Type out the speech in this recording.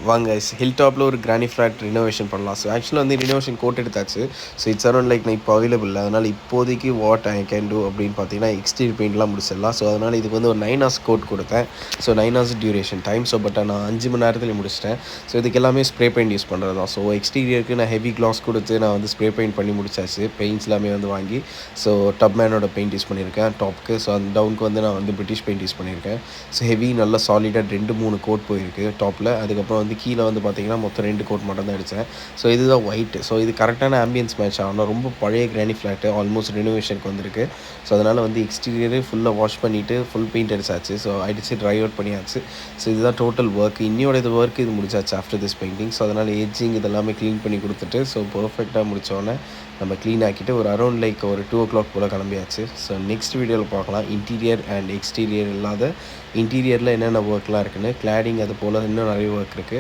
வாங்க guys, hill டாப்பில் ஒரு கிரானி ஃப்ளாட் ரினோவேஷன் பண்ணலாம். ஸோ ஆக்சுவலாக வந்து ரினோவேஷன் கோட் எடுத்தாச்சு. ஸோ இட்ஸ் அரௌண்ட் லைக் நான் இப்போ அவைலபிள் இல்லை. அதனால் இப்போதைக்கு வாட் ஐ கேன் டூ அப்படின்னு பார்த்தீங்கன்னா எக்ஸ்டீரியர் பெயிண்ட்லாம் முடிச்சிடலாம். ஸோ அதனால் இதுக்கு வந்து ஒரு 9 hours கோட் கொடுத்தேன். So 9 hours duration time. So but நான் 5 மணி நேரத்தில் முடிச்சிட்டேன். ஸோ இதுக்கு எல்லாமே ஸ்ப்ரே பெயிண்ட் யூஸ் பண்ணுறது தான். ஸோ எக்ஸ்டீரியருக்கு நான் ஹெவி கிளாஸ் கொடுத்து நான் வந்து ஸ்ப்ரே பெயிண்ட் பண்ணி முடிச்சாச்சு. பெயிண்ட்ஸ் எல்லாமே வந்து வாங்கி ஸோ டப்மேனோட பெயிண்ட் யூஸ் பண்ணியிருக்கேன் டாப்புக்கு. ஸோ அந்த டவுனுக்கு வந்து நான் வந்து பிரிட்டிஷ் பெயிண்ட் யூஸ் பண்ணியிருக்கேன். ஸோ ஹெவி நல்லா சாலிடாக 2-3 கோட் போயிருக்கு டாப்பில். அதுக்கப்புறம் வந்து கீழே வந்து பார்த்தீங்கன்னா மொத்தம் 2 கோட் மட்டும் தான் அடித்தேன். ஸோ இதுதான் ஒயிட்டு. ஸோ இது கரெக்டான ஆம்பியன்ஸ் மேட்ச் ஆகணும். ரொம்ப பழைய கிரானி ஃப்ளாட்டு, ஆல்மோஸ்ட் ரினோவேஷனுக்கு வந்திருக்கு. ஸோ அதனால் வந்து எக்ஸ்டீரியரு ஃபுல்லாக வாஷ் பண்ணிவிட்டு ஃபுல் பெயிண்ட் அடிச்சாச்சு. ஸோ அடித்து ட்ரை அவுட் பண்ணியாச்சு. ஸோ இதுதான் டோட்டல் ஒர்க். இன்னியோட இது ஒர்க் இது முடிச்சாச்சு ஆஃப்டர் திஸ் பெயிண்டிங். ஸோ அதனால் ஏஜிங் இதெல்லாமே க்ளீன் பண்ணி கொடுத்துட்டு ஸோ பர்ஃபெக்டாக முடித்தோடனே நம்ம க்ளீன் ஆக்கிட்டு ஒரு அரௌண்ட் லைக் ஒரு 2 o'clock போல் கிளம்பியாச்சு. ஸோ நெக்ஸ்ட் வீடியோவில் பார்க்கலாம் இன்டீரியர் அண்ட் எக்ஸ்டீரியர் இல்லாத இன்டீரியரில் என்னென்ன ஒர்க்லாம் இருக்குன்னு. கிளாடிங் அது போல் இன்னும் நிறைய ஒர்க் இருக்குது.